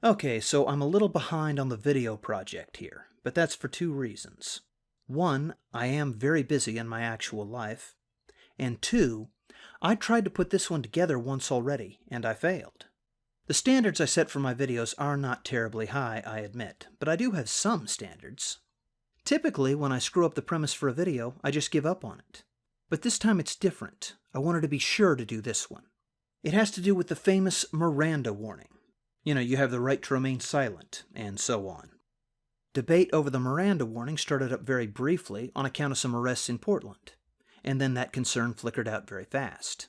Okay, so I'm a little behind on the video project here, but that's for two reasons. One, I am very busy in my actual life, and two, I tried to put this one together once already, and I failed. The standards I set for my videos are not terribly high, I admit, but I do have some standards. Typically, when I screw up the premise for a video, I just give up on it. But this time it's different. I wanted to be sure to do this one. It has to do with the famous Miranda Warning. You have the right to remain silent, and so on. Debate over the Miranda Warning started up very briefly on account of some arrests in Portland, and then that concern flickered out very fast.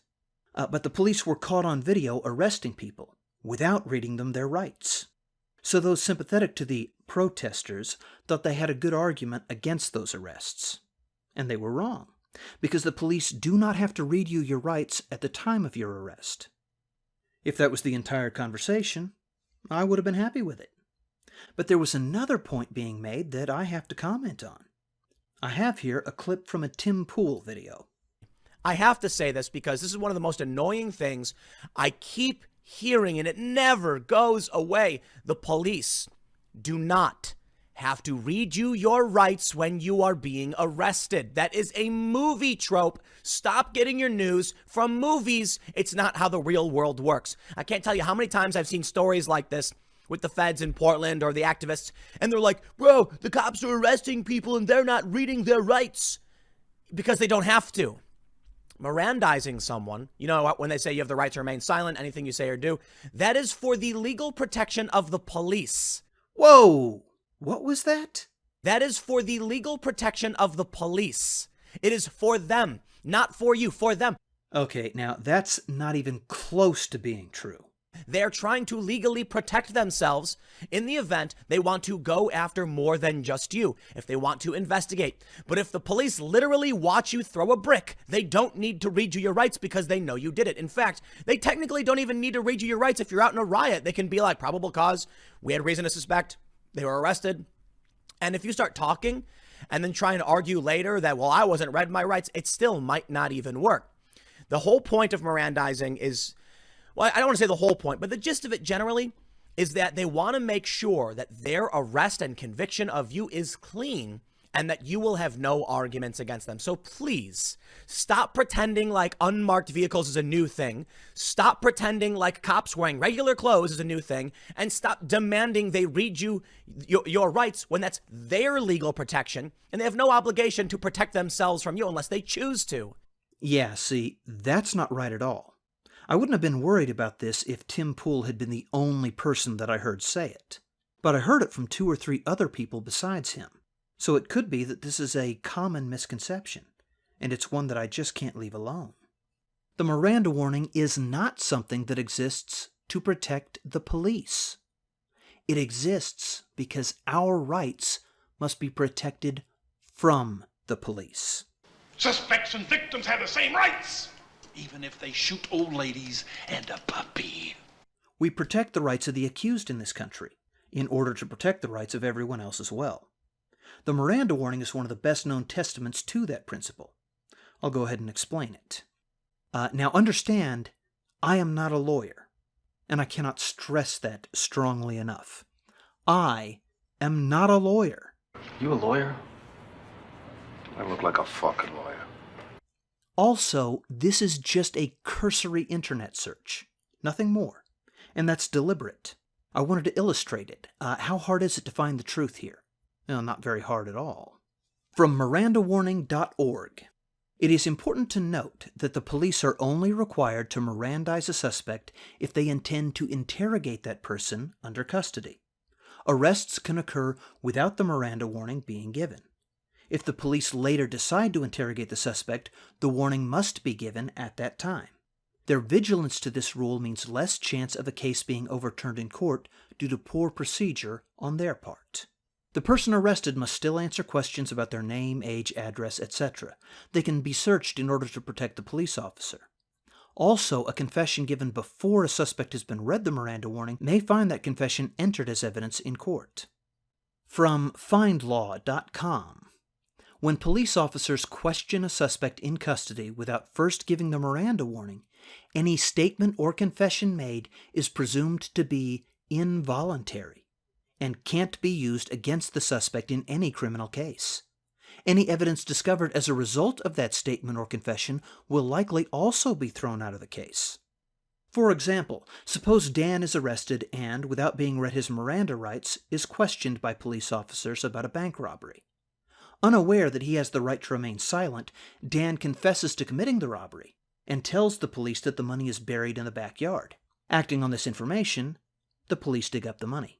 But the police were caught on video arresting people without reading them their rights. So those sympathetic to the protesters thought they had a good argument against those arrests. And they were wrong, because the police do not have to read you your rights at the time of your arrest. If that was the entire conversation, I would have been happy with it. But there was another point being made that I have to comment on. I have here a clip from a Tim Pool video. I have to say this because this is one of the most annoying things I keep hearing, and it never goes away. The police do not have to read you your rights when you are being arrested. That is a movie trope. Stop getting your news from movies. It's not how the real world works. I can't tell you how many times I've seen stories like this with the feds in Portland or the activists, and they're like, bro, the cops are arresting people and they're not reading their rights because they don't have to. Mirandizing someone, when they say you have the right to remain silent, anything you say or do, that is for the legal protection of the police. Whoa! What was that? That is for the legal protection of the police. It is for them, not for you, for them. Okay, now that's not even close to being true. They're trying to legally protect themselves in the event they want to go after more than just you, if they want to investigate. But if the police literally watch you throw a brick, they don't need to read you your rights because they know you did it. In fact, they technically don't even need to read you your rights if you're out in a riot. They can be like, probable cause, we had reason to suspect, they were arrested. And if you start talking and then trying to argue later that, well, I wasn't read my rights, it still might not even work. The whole point of Mirandizing is, well, I don't want to say the whole point, but the gist of it generally is that they want to make sure that their arrest and conviction of you is clean and that you will have no arguments against them. So please stop pretending like unmarked vehicles is a new thing. Stop pretending like cops wearing regular clothes is a new thing, and stop demanding they read you your rights when that's their legal protection and they have no obligation to protect themselves from you unless they choose to. Yeah, see, that's not right at all. I wouldn't have been worried about this if Tim Pool had been the only person that I heard say it. But I heard it from 2 or 3 other people besides him. So it could be that this is a common misconception, and it's one that I just can't leave alone. The Miranda Warning is not something that exists to protect the police. It exists because our rights must be protected from the police. Suspects and victims have the same rights, even if they shoot old ladies and a puppy. We protect the rights of the accused in this country, in order to protect the rights of everyone else as well. The Miranda Warning is one of the best-known testaments to that principle. I'll go ahead and explain it. Now understand, I am not a lawyer, and I cannot stress that strongly enough. I am not a lawyer. You a lawyer? I look like a fucking lawyer. Also, this is just a cursory internet search, nothing more, and that's deliberate. I wanted to illustrate it. How hard is it to find the truth here? No, not very hard at all. From mirandawarning.org. It is important to note that the police are only required to Mirandize a suspect if they intend to interrogate that person under custody. Arrests can occur without the Miranda Warning being given. If the police later decide to interrogate the suspect, the warning must be given at that time. Their vigilance to this rule means less chance of a case being overturned in court due to poor procedure on their part. The person arrested must still answer questions about their name, age, address, etc. They can be searched in order to protect the police officer. Also, a confession given before a suspect has been read the Miranda Warning may find that confession entered as evidence in court. From findlaw.com. When police officers question a suspect in custody without first giving the Miranda Warning, any statement or confession made is presumed to be involuntary and can't be used against the suspect in any criminal case. Any evidence discovered as a result of that statement or confession will likely also be thrown out of the case. For example, suppose Dan is arrested and, without being read his Miranda rights, is questioned by police officers about a bank robbery. Unaware that he has the right to remain silent, Dan confesses to committing the robbery and tells the police that the money is buried in the backyard. Acting on this information, the police dig up the money.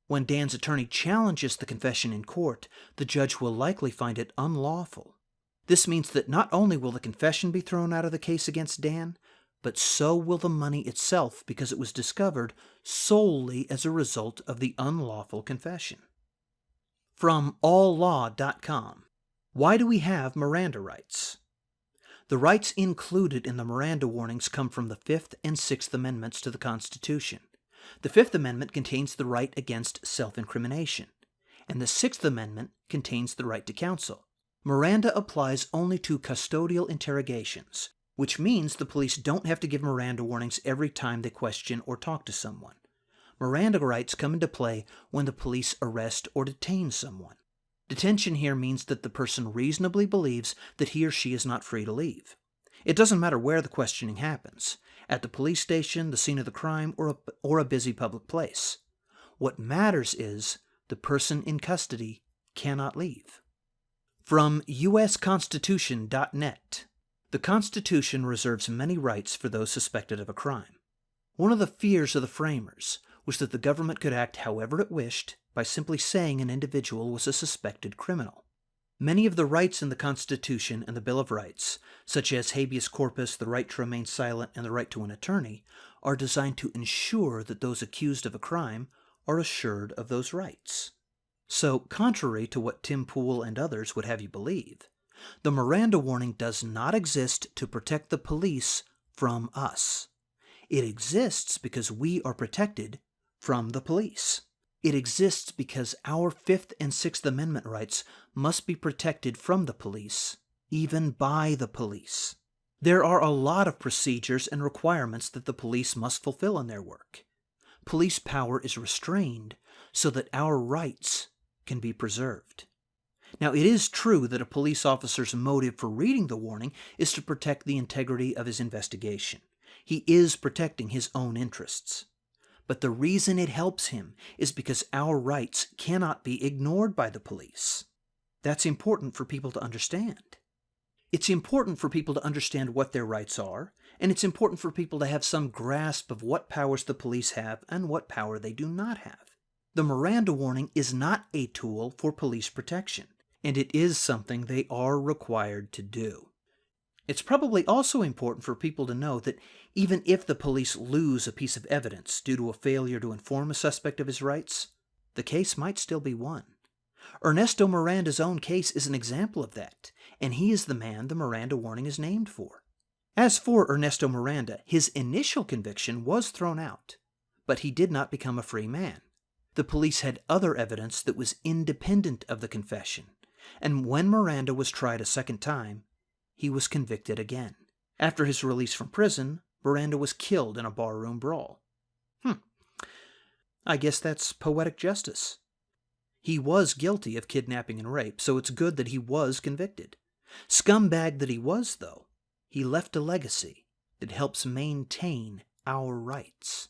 When Dan's attorney challenges the confession in court, the judge will likely find it unlawful. This means that not only will the confession be thrown out of the case against Dan, but so will the money itself because it was discovered solely as a result of the unlawful confession. From alllaw.com. Why do we have Miranda rights? The rights included in the Miranda warnings come from the Fifth and Sixth Amendments to the Constitution. The Fifth Amendment contains the right against self-incrimination, and the Sixth Amendment contains the right to counsel. Miranda applies only to custodial interrogations, which means the police don't have to give Miranda warnings every time they question or talk to someone. Miranda rights come into play when the police arrest or detain someone. Detention here means that the person reasonably believes that he or she is not free to leave. It doesn't matter where the questioning happens, at the police station, the scene of the crime, or a busy public place. What matters is the person in custody cannot leave. From usconstitution.net. The Constitution reserves many rights for those suspected of a crime. One of the fears of the framers was that the government could act however it wished by simply saying an individual was a suspected criminal. Many of the rights in the Constitution and the Bill of Rights, such as habeas corpus, the right to remain silent, and the right to an attorney, are designed to ensure that those accused of a crime are assured of those rights. So, contrary to what Tim Pool and others would have you believe, the Miranda warning does not exist to protect the police from us. It exists because we are protected from the police. It exists because our Fifth and Sixth Amendment rights must be protected from the police, even by the police. There are a lot of procedures and requirements that the police must fulfill in their work. Police power is restrained so that our rights can be preserved. Now, it is true that a police officer's motive for reading the warning is to protect the integrity of his investigation. He is protecting his own interests. But the reason it helps him is because our rights cannot be ignored by the police. That's important for people to understand. It's important for people to understand what their rights are, and it's important for people to have some grasp of what powers the police have and what power they do not have. The Miranda warning is not a tool for police protection, and it is something they are required to do. It's probably also important for people to know that even if the police lose a piece of evidence due to a failure to inform a suspect of his rights, the case might still be won. Ernesto Miranda's own case is an example of that, and he is the man the Miranda warning is named for. As for Ernesto Miranda, his initial conviction was thrown out, but he did not become a free man. The police had other evidence that was independent of the confession, and when Miranda was tried a second time, he was convicted again. After his release from prison, Miranda was killed in a barroom brawl. I guess that's poetic justice. He was guilty of kidnapping and rape, so it's good that he was convicted. Scumbag that he was, though, he left a legacy that helps maintain our rights.